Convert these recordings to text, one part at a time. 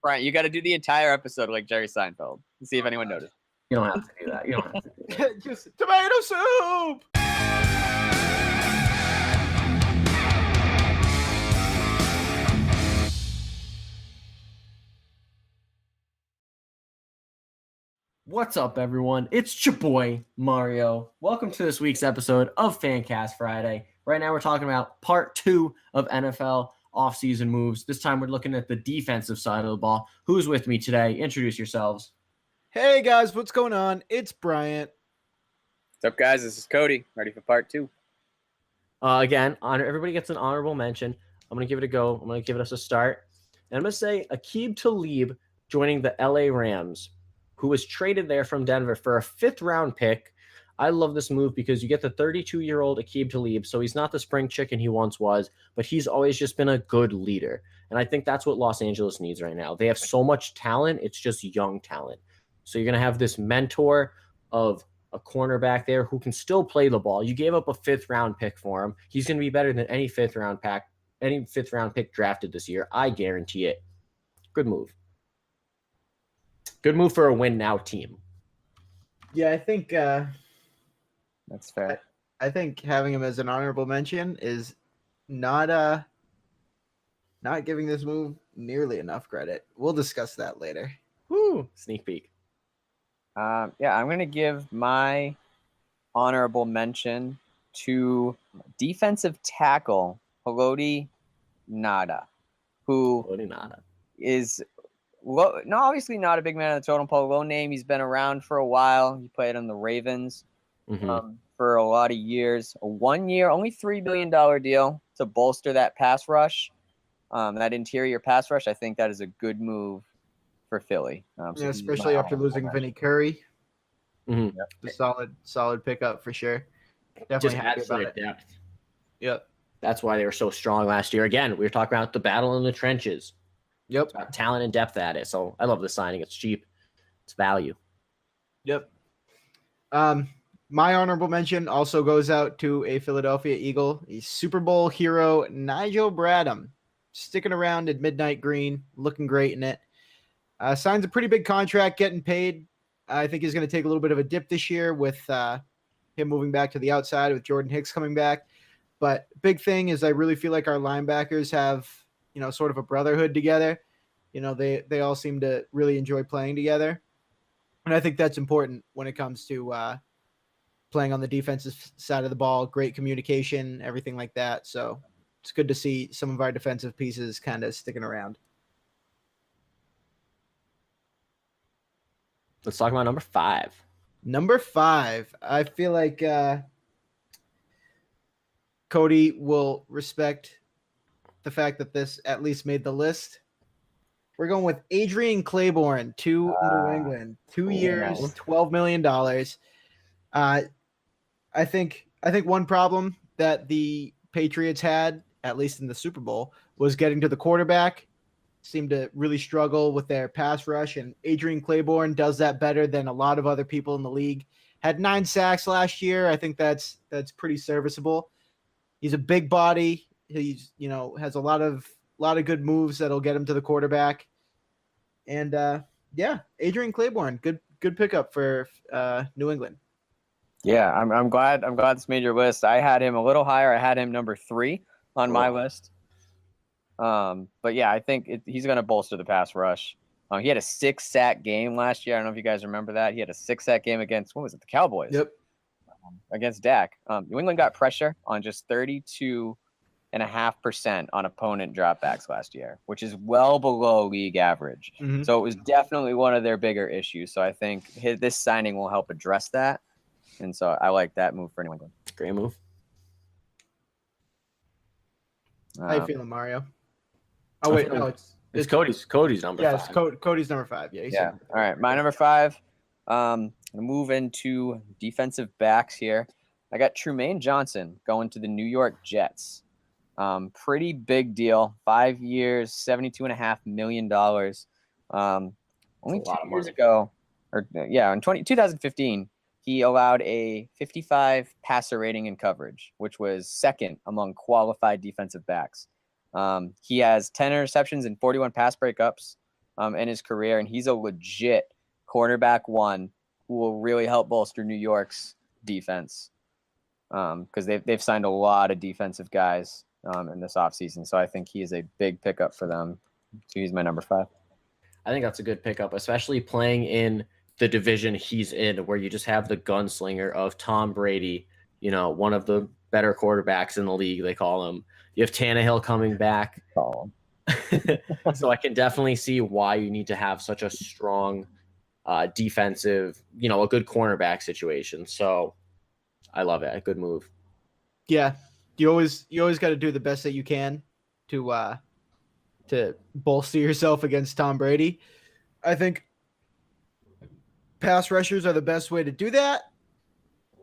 Brian, you got to do the entire episode like Jerry Seinfeld and see if anyone noticed. You don't have to do that. You don't have to do that. Just tomato soup. What's up, everyone? It's your boy, Mario. Welcome to this week's episode of Fancast Friday. Right now, we're talking about part 2 of NFL offseason moves. This time, we're looking at the defensive side of the ball. Who's with me today? Introduce yourselves. Hey, guys. What's going on? It's Bryant. What's up, guys? This is Cody. Ready for part 2. Again, everybody gets an honorable mention. I'm going to give it a go. I'm going to give us a start. And I'm going to say Aqib Talib joining the LA Rams, who was traded there from Denver for a 5th-round pick. I love this move because you get the 32-year-old Aqib Talib, so he's not the spring chicken he once was, but he's always just been a good leader. And I think that's what Los Angeles needs right now. They have so much talent, it's just young talent. So you're going to have this mentor of a cornerback there who can still play the ball. You gave up a 5th-round pick for him. He's going to be better than any 5th-round pick drafted this year. I guarantee it. Good move. Good move for a win now team. Yeah, I think That's fair. I think having him as an honorable mention is not giving this move nearly enough credit. We'll discuss that later. Woo! Sneak peek. I'm going to give my honorable mention to defensive tackle Haloti Ngata, who is obviously not a big man on the totem pole. Low name. He's been around for a while. He played on the Ravens for a lot of years. A 1-year, only $3 billion deal to bolster that pass rush, that interior pass rush. I think that is a good move for Philly. Especially after losing Vinny Curry. Mm-hmm. A solid pickup for sure. Definitely Just happy adds about to it. their depth. Yep. That's why they were so strong last year. Again, we were talking about the battle in the trenches. Yep. It's got talent and depth at it. So I love the signing. It's cheap. It's value. Yep. My honorable mention also goes out to a Philadelphia Eagle, a Super Bowl hero, Nigel Bradham, sticking around at midnight green, looking great in it. Signs a pretty big contract, getting paid. I think he's going to take a little bit of a dip this year with him moving back to the outside with Jordan Hicks coming back. But big thing is I really feel like our linebackers have, sort of a brotherhood together. They all seem to really enjoy playing together. And I think that's important when it comes to playing on the defensive side of the ball, great communication, everything like that. So it's good to see some of our defensive pieces kind of sticking around. Let's talk about number 5. Number 5. I feel like Cody will respect the fact that this at least made the list. We're going with Adrian Claiborne to New England. 2 years, $12 million. I think one problem that the Patriots had, at least in the Super Bowl, was getting to the quarterback. Seemed to really struggle with their pass rush, and Adrian Claiborne does that better than a lot of other people in the league. Had 9 sacks last year. I think that's pretty serviceable. He's a big body. He's has a lot of good moves that'll get him to the quarterback. And Adrian Claiborne, good pickup for New England. Yeah, I'm glad this made your list. I had him a little higher. I had him number 3 on my list. But yeah, I think he's going to bolster the pass rush. He had a 6-sack game last year. I don't know if you guys remember that. He had a 6-sack game against, what was it, the Cowboys? Yep. Against Dak. New England got pressure on just 32.5% on opponent dropbacks last year, which is well below league average. Mm-hmm. So it was definitely one of their bigger issues. So I think this signing will help address that. And so I like that move for New England. Great move. How you feeling, Mario? Oh wait, no, it's Cody's number 5. Yeah, it's Cody's number 5. Yeah. All right, my number 5. Move into defensive backs here. I got Trumaine Johnson going to the New York Jets. Pretty big deal. 5 years, $72.5 million. Only 2 years ago, in 2015, he allowed a 55 passer rating in coverage, which was second among qualified defensive backs. He has 10 interceptions and 41 pass breakups. in his career, and he's a legit cornerback one who will really help bolster New York's defense because they've signed a lot of defensive guys in this offseason. So I think he is a big pickup for them. So he's my number 5. I think that's a good pickup, especially playing in the division he's in, where you just have the gunslinger of Tom Brady, one of the better quarterbacks in the league, they call him. You have Tannehill coming back. So I can definitely see why you need to have such a strong defensive, a good cornerback situation. So I love it. A good move. Yeah. You always got to do the best that you can to bolster yourself against Tom Brady. I think pass rushers are the best way to do that.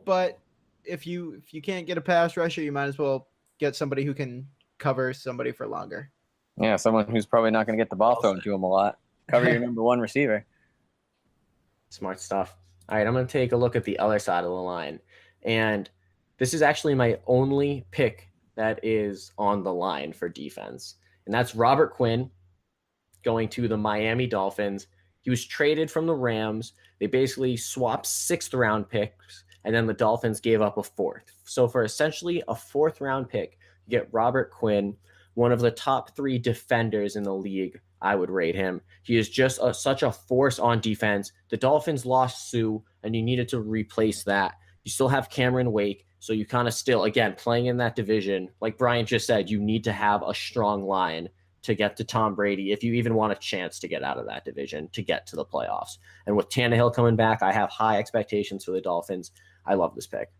But if you can't get a pass rusher, you might as well get somebody who can cover somebody for longer. Yeah, someone who's probably not going to get the ball thrown to him a lot. Cover your number 1 receiver. Smart stuff. All right, I'm going to take a look at the other side of the line. And this is actually my only pick that is on the line for defense. And that's Robert Quinn going to the Miami Dolphins. He was traded from the Rams. They basically swapped 6th-round picks, and then the Dolphins gave up a 4th. So for essentially a 4th-round pick, you get Robert Quinn, one of the top 3 defenders in the league, I would rate him. He is just such a force on defense. The Dolphins lost Sue, and you needed to replace that. You still have Cameron Wake, so you kind of still, again, playing in that division. Like Brian just said, you need to have a strong line to get to Tom Brady if you even want a chance to get out of that division, to get to the playoffs. And with Tannehill coming back, I have high expectations for the Dolphins. I love this pick.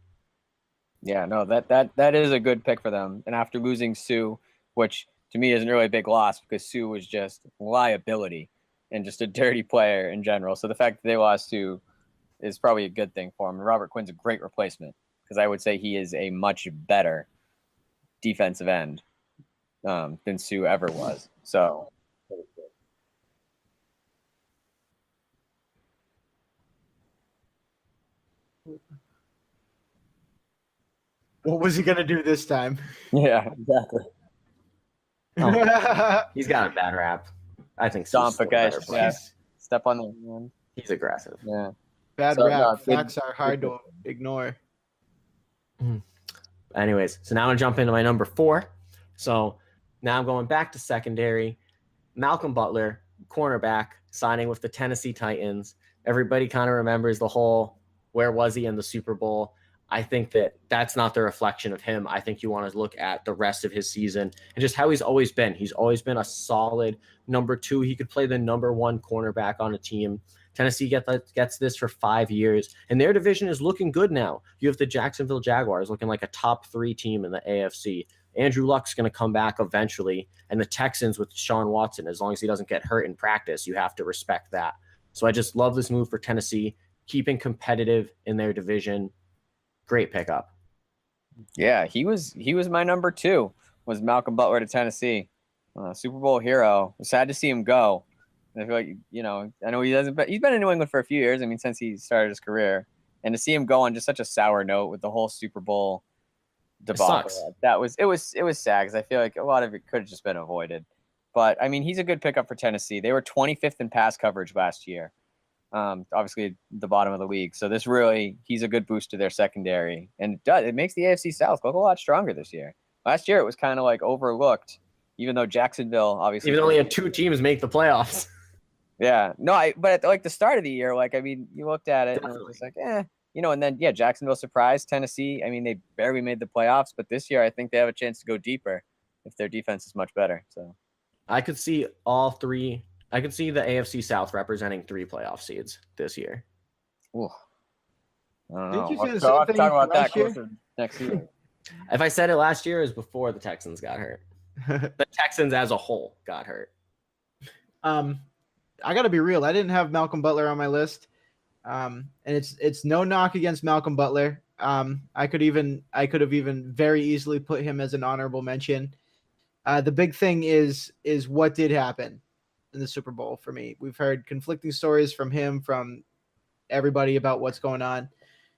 Yeah, no, that is a good pick for them. And after losing Sue, which to me isn't really a big loss because Sue was just liability and just a dirty player in general. So the fact that they lost Sue is probably a good thing for him. And Robert Quinn's a great replacement because I would say he is a much better defensive end than Sue ever was. So what was he going to do this time? yeah, exactly. He's got a bad rap. I think Stomp a guy. Yeah. Step on the hand. He's aggressive. Yeah. Bad rap. Facts are hard to ignore. Anyways, so now I'm going to jump into my number 4. So now I'm going back to secondary. Malcolm Butler, cornerback, signing with the Tennessee Titans. Everybody kind of remembers the whole, where was he in the Super Bowl? I think that's not the reflection of him. I think you want to look at the rest of his season and just how he's always been. He's always been a solid number 2. He could play the number 1 cornerback on a team. Tennessee gets this for 5 years, and their division is looking good now. You have the Jacksonville Jaguars looking like a top 3 team in the AFC. Andrew Luck's going to come back eventually, and the Texans with Deshaun Watson, as long as he doesn't get hurt in practice, you have to respect that. So I just love this move for Tennessee, keeping competitive in their division. Great pickup. Yeah, he was my number 2, was Malcolm Butler to Tennessee. Super Bowl hero. It was sad to see him go. I feel like, I know he's been in New England for a few years. I mean, since he started his career. And to see him go on just such a sour note with the whole Super Bowl debacle. It was sad because I feel like a lot of it could have just been avoided. But I mean, he's a good pickup for Tennessee. They were 25th in pass coverage last year. Obviously the bottom of the league. So he's a good boost to their secondary. And it makes the AFC South look a lot stronger this year. Last year it was kind of like overlooked, even though Jacksonville obviously only had 2 teams make the playoffs. Yeah. No, but at the start of the year, you looked at it and it was just like, and then Jacksonville surprised Tennessee. I mean, they barely made the playoffs, but this year I think they have a chance to go deeper if their defense is much better. So I could see all 3. I could see the AFC South representing 3 playoff seeds this year. Ooh. I don't know. Did you say the I'll same thing talk about that last year? closer next year. If I said it last year, it was before the Texans got hurt. The Texans as a whole got hurt. I got to be real. I didn't have Malcolm Butler on my list. And it's no knock against Malcolm Butler. I could have even very easily put him as an honorable mention. The big thing is what did happen in the Super Bowl for me. We've heard conflicting stories from him, from everybody about what's going on.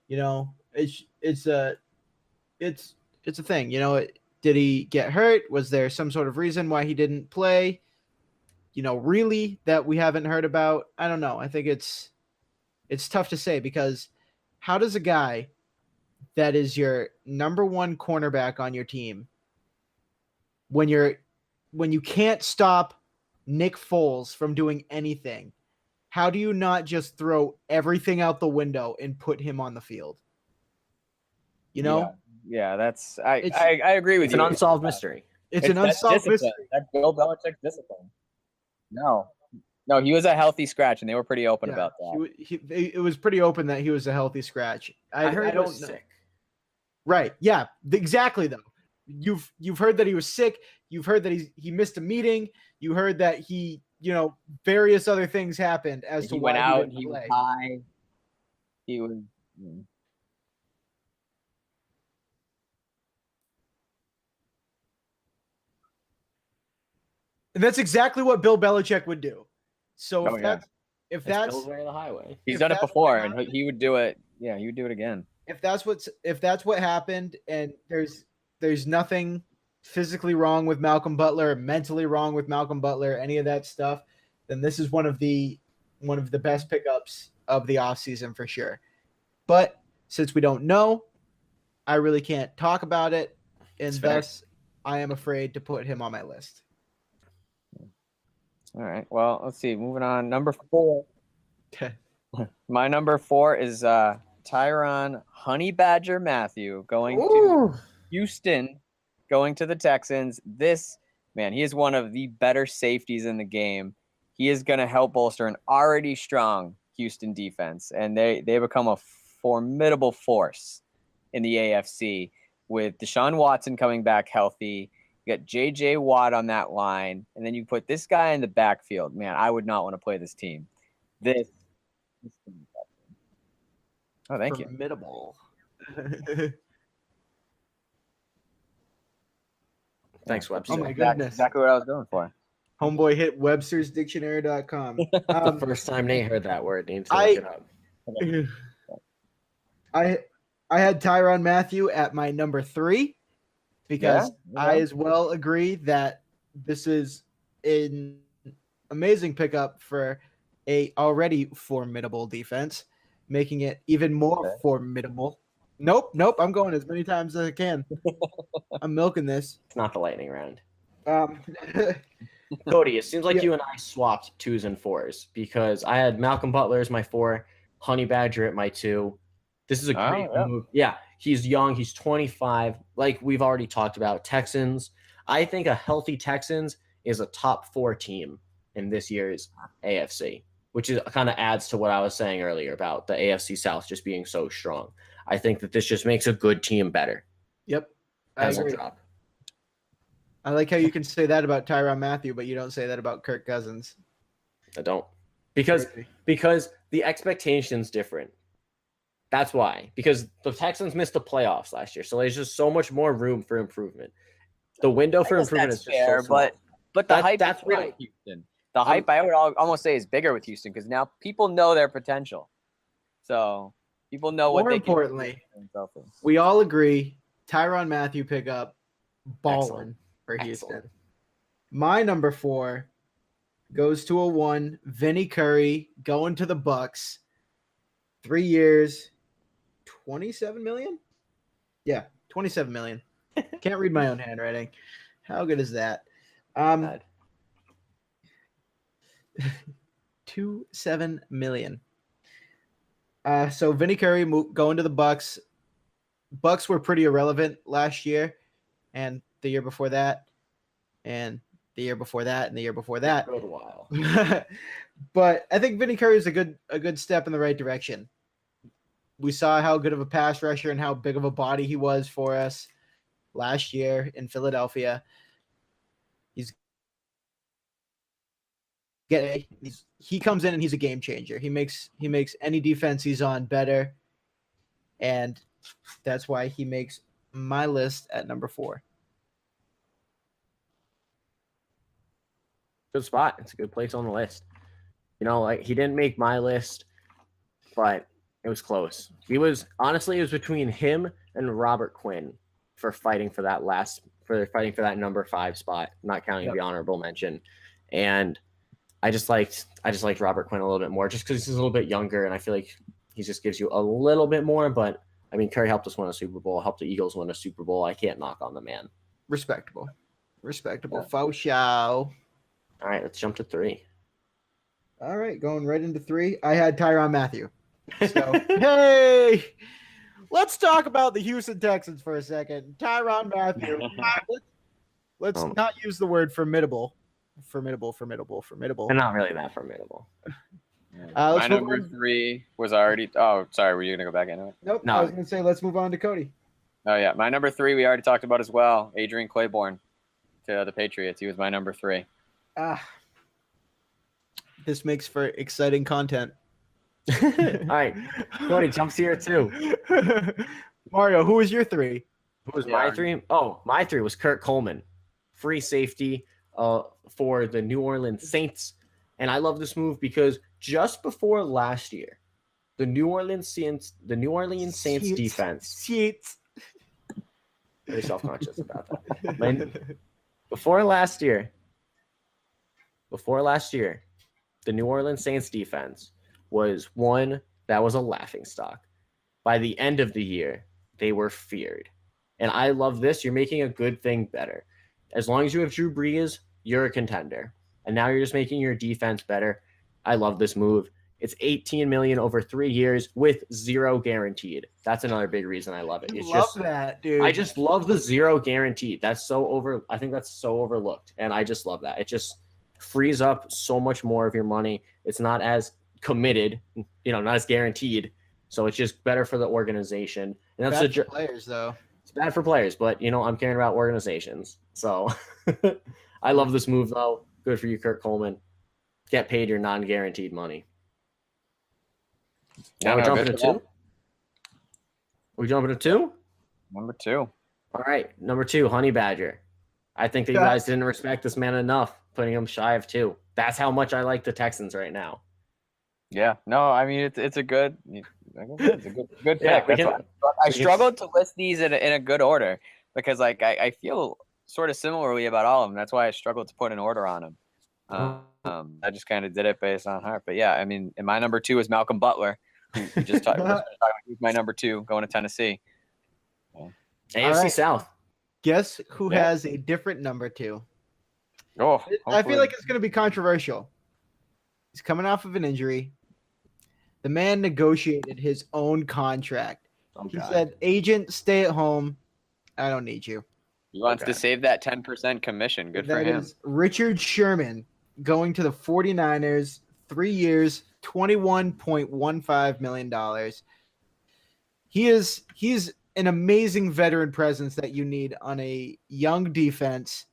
It's a thing. Did he get hurt? Was there some sort of reason why he didn't play? really that we haven't heard about? I don't know. I think it's tough to say because how does a guy that is your number one cornerback on your team when you can't stop Nick Foles from doing anything, how do you not just throw everything out the window and put him on the field? Yeah, that's I It's- I agree with It's you. an unsolved mystery. It's an that's unsolved discipline. mystery. That's Bill Belichick's discipline. No, he was a healthy scratch, and they were pretty open about that. It was pretty open that he was a healthy scratch. I heard he don't was know. sick. Right. Yeah, exactly though. You've heard that he was sick. You've heard that he missed a meeting. You heard that he, various other things happened as to He why went out. he He didn't was play. high. He was. And that's exactly what Bill Belichick would do. So Oh, yeah. if It's that's Bill's way or the highway. He's if done it that's before, what and happened- he would do it. Yeah, he would do it again. if that's what happened, and there's nothing physically wrong with Malcolm Butler, mentally wrong with Malcolm Butler, any of that stuff, then this is one of the best pickups of the offseason for sure. But since we don't know, I really can't talk about it, and thus I am afraid to put him on my list. All right. Well, let's see. Moving on. Number 4. My number 4 is Tyrann Honey Badger Matthew going to Houston, going to the Texans. This man, he is one of the better safeties in the game. He is going to help bolster an already strong Houston defense, and they become a formidable force in the AFC with Deshaun Watson coming back healthy. You got J.J. Watt on that line, and then you put this guy in the backfield. Man, I would not want to play this team. Oh, thank you. Formidable. Thanks, Webster. Oh my goodness. Exactly what I was going for. Homeboy hit webstersdictionary.com. The first time Nate heard that word, need to look it up. I had Tyrann Mathieu at my number 3 because I as well agree that this is an amazing pickup for a already formidable defense, making it even more formidable. Nope. I'm going as many times as I can. I'm milking this. It's not the lightning round. Um, Cody, it seems like you and I swapped 2s and 4s because I had Malcolm Butler as my 4, Honey Badger at my 2. This is a great move. Yeah, he's young. He's 25. Like we've already talked about, Texans. I think a healthy Texans is a top 4 team in this year's AFC, which is kind of adds to what I was saying earlier about the AFC South just being so strong. I think that this just makes a good team better. Yep. I As a agree. drop. I like how you can say that about Tyrann Mathieu, but you don't say that about Kirk Cousins. I don't. Because Crazy. the expectation's different. That's why. Because the Texans missed the playoffs last year, so there's just so much more room for improvement. The window for improvement is just fair, so small. but the hype that's is real right. with Houston. The hype, I would almost say, is bigger with Houston because now people know their potential. So people know what More they importantly, can do. we all agree Tyrann Mathieu pickup balling Excellent. for Excellent. Houston. My number 4 goes to a 1, Vinny Curry going to the Bucks. 3 years, 27 million? Yeah, 27 million. Can't read my own handwriting. How good is that? Bad. 27 million. So Vinny Curry going to the Bucks. Bucks were pretty irrelevant last year, and the year before that, and the year before that, and the year before that. For a while. But I think Vinny Curry is a good step in the right direction. We saw how good of a pass rusher and how big of a body he was for us last year in Philadelphia. He comes in and he's a game changer. He makes any defense he's on better, and that's why he makes my list at number 4. Good spot. It's a good place on the list. Like he didn't make my list, but it was close. It was between him and Robert Quinn for fighting for that number 5 spot, not counting the honorable mention. And I just liked Robert Quinn a little bit more, just because he's a little bit younger, and I feel like he just gives you a little bit more. But I mean, Curry helped us win a Super Bowl, helped the Eagles win a Super Bowl. I can't knock on the man. Respectable. Yeah. Faux show. All right, let's jump to 3. All right, going right into 3. I had Tyrann Mathieu. So, hey, let's talk about the Houston Texans for a second. Tyrann Mathieu. Let's not use the word formidable. Formidable. They're not really that formidable. My number 3 was already. Oh, sorry. Were you gonna go back into it? Nope. No. I was gonna say let's move on to Cody. Oh yeah, my number 3 we already talked about as well. Adrian Claiborne to the Patriots. He was my number 3. This makes for exciting content. All right, Cody jumps here too. Mario, who was your 3? Who was my 3? Oh, my 3 was Kurt Coleman, free safety for the New Orleans Saints. And I love this move because just before last year, the New Orleans Saints defense. Very self-conscious about that. Before last year, the New Orleans Saints defense was one that was a laughingstock. By the end of the year, they were feared. And I love this. You're making a good thing better. As long as you have Drew Brees, you're a contender. And now you're just making your defense better. I love this move. It's $18 million over 3 years with 0 guaranteed. That's another big reason I love it. It's love that, dude. I just love the 0 guaranteed. I think that's so overlooked. And I just love that. It just frees up so much more of your money. It's not as committed, not as guaranteed. So it's just better for the organization. And that's bad for players, though. It's bad for players, but I'm caring about organizations. So I love this move, though. Good for you, Kurt Coleman. Get paid your non-guaranteed money. Now we're jumping to 2. We jumping to 2? Number 2. All right, number 2, Honey Badger. I think that you guys didn't respect this man enough, putting him shy of 2. That's how much I like the Texans right now. Yeah, no, I mean it's a good pick. Yeah, I struggled to list these in a good order because I feel sort of similarly about all of them. That's why I struggled to put an order on them. I just kind of did it based on heart. But yeah, I mean, and my number 2 is Malcolm Butler. We just talked about who's my number 2 going to Tennessee. AFC South. Guess who has a different number 2? Oh, I feel like it's going to be controversial. He's coming off of an injury. The man negotiated his own contract. He said, "Agent, stay at home. I don't need you." He wants to save that 10% commission. Good for him. That is Richard Sherman going to the 49ers, 3 years, $21.15 million. He's an amazing veteran presence that you need on a young defense.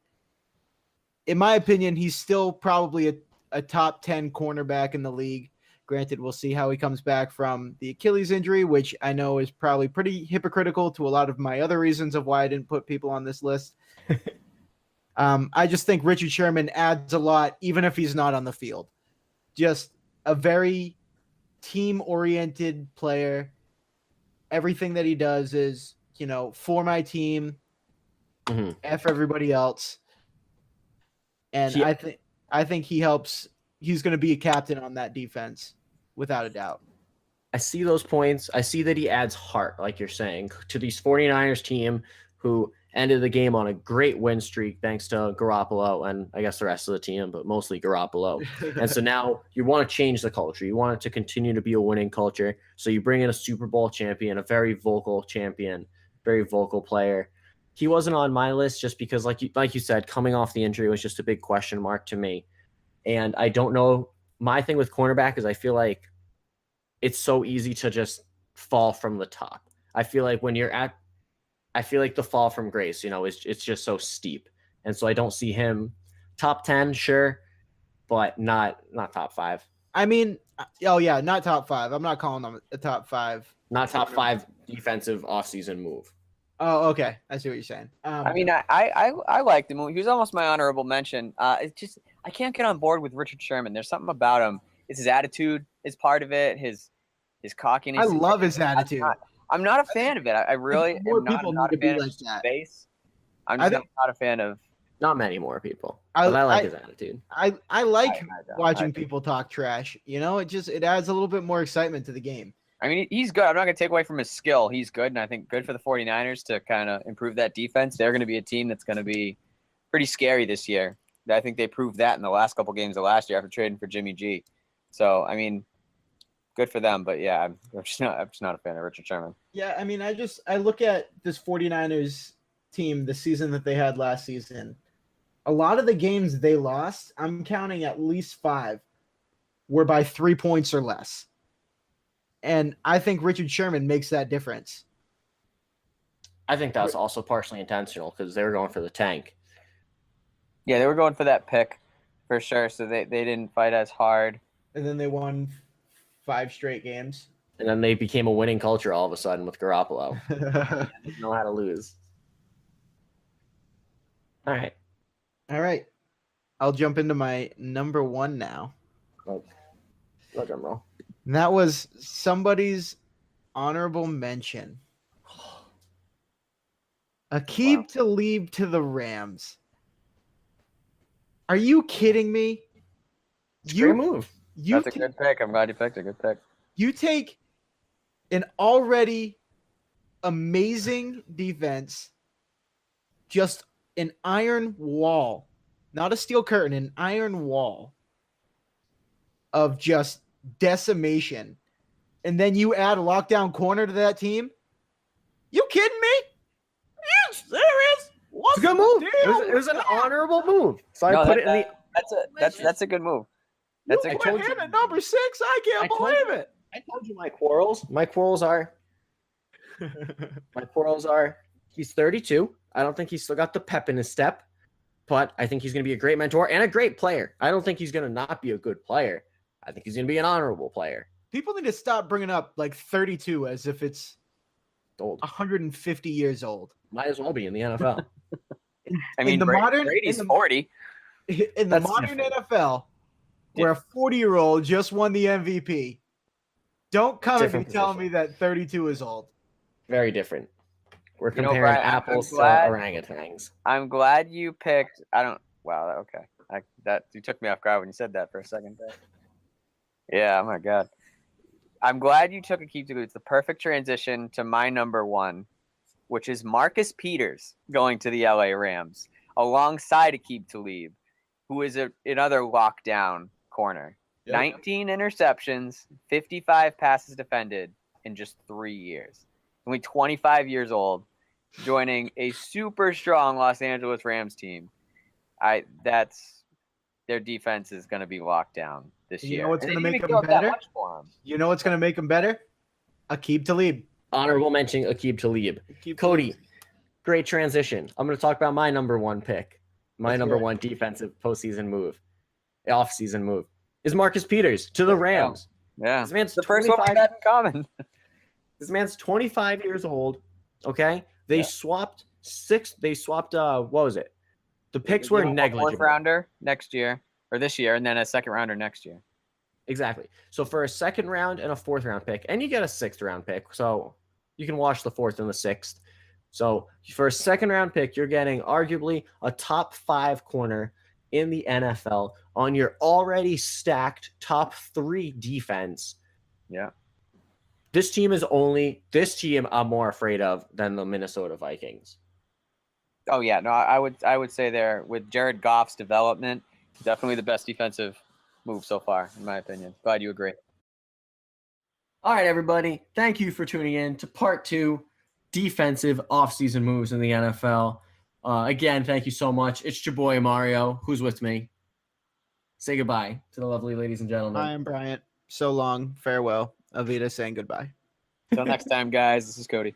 In my opinion, he's still probably a top 10 cornerback in the league. Granted, we'll see how he comes back from the Achilles injury, which I know is probably pretty hypocritical to a lot of my other reasons of why I didn't put people on this list. I just think Richard Sherman adds a lot, even if he's not on the field. Just a very team-oriented player. Everything that he does is, for my team, F everybody else. And I think he helps. He's going to be a captain on that defense, without a doubt. I see those points. I see that he adds heart, like you're saying, to these 49ers team who ended the game on a great win streak thanks to Garoppolo and I guess the rest of the team, but mostly Garoppolo. And so now you want to change the culture. You want it to continue to be a winning culture. So you bring in a Super Bowl champion, a very vocal champion, very vocal player. He wasn't on my list just because, like you said, coming off the injury was just a big question mark to me. And I don't know. My thing with cornerback is I feel like it's so easy to just fall from the top. I feel like the fall from grace, it's just so steep. And so I don't see him top 10, sure, but not top 5. I mean, not top 5. I'm not calling them a top 5. Not top 5 defensive offseason move. Oh, okay. I see what you're saying. I mean, I liked him. He was almost my honorable mention. It's just I can't get on board with Richard Sherman. There's something about him. It's his attitude is part of it. His cockiness. I love his attitude. I'm not a fan of it. I really am not a fan of his face. I'm not a fan of Not many more people, but I like his attitude. I like don't. watching people talk trash. You know, it adds a little bit more excitement to the game. I mean, he's good. I'm not going to take away from his skill. He's good, and I think good for the 49ers to kind of improve that defense. They're going to be a team that's going to be pretty scary this year. I think they proved that in the last couple games of last year after trading for Jimmy G. So, I mean, good for them. But, yeah, I'm just not a fan of Richard Sherman. Yeah, I mean, I look at this 49ers team, the season that they had last season. A lot of the games they lost, I'm counting at least 5, were by 3 points or less. And I think Richard Sherman makes that difference. I think that's also partially intentional because they were going for the tank. Yeah, they were going for that pick for sure, so they didn't fight as hard. And then they won 5 straight games. And then they became a winning culture all of a sudden with Garoppolo. They know how to lose. All right. All right. I'll jump into my number 1 now. Go drum roll. And that was somebody's honorable mention. Aqib Talib to the Rams. Are you kidding me? Great move. That's a good pick. I'm glad you picked a good pick. You take an already amazing defense, just an iron wall, not a steel curtain, an iron wall of just decimation, and then you add a lockdown corner to that team? You kidding me? Are you serious? It's a good move. It was an honorable move. So I put it in the. That's a good move. You put him at number 6. I can't believe it. I told you my quarrels. My quarrels are. He's 32. I don't think he's still got the pep in his step, but I think he's going to be a great mentor and a great player. I don't think he's going to not be a good player. I think he's going to be an honorable player. People need to stop bringing up like 32 as if it's old, 150 years old. Might as well be in the NFL. I mean, Brady's 40. In the modern NFL, where a 40-year-old just won the MVP, don't come and be telling me that 32 is old. Very different. We're comparing Brian, apples to orangutans. I'm glad you picked. Wow. Okay. You took me off guard when you said that for a second. Yeah. Oh my God. I'm glad you took Aqib Talib. It's the perfect transition to my number 1, which is Marcus Peters going to the LA Rams alongside Aqib Talib, who is another lockdown corner. Yep. 19 interceptions, 55 passes defended in just 3 years. Only 25 years old, joining a super strong Los Angeles Rams team. Their defense is going to be locked down this year. You know what's going to make them better? You know what's going to make them better? Aqib Talib. Honorable mention, Aqib Talib. Cody, great transition. I'm going to talk about my number 1 pick. My number 1 defensive postseason move, off-season move, is Marcus Peters to the Rams. Yeah. This man's the first one we had in common. This man's 25 years old. Okay. They swapped what was it? The picks were negligible. 4th rounder next year or this year, and then a 2nd rounder next year. Exactly. So for a 2nd round and a 4th round pick, and you get a 6th round pick. So you can wash the 4th and the 6th. So for a 2nd round pick, you're getting arguably a top 5 corner in the NFL on your already stacked top 3 defense. Yeah. This team I'm more afraid of than the Minnesota Vikings. Oh yeah, no, I would say they're, with Jared Goff's development, definitely the best defensive move so far, in my opinion. Glad you agree. All right, everybody. Thank you for tuning in to part 2, defensive offseason moves in the NFL. Again, thank you so much. It's your boy Mario, who's with me. Say goodbye to the lovely ladies and gentlemen. I am Bryant. So long. Farewell. Avita saying goodbye. Until next time, guys. This is Cody.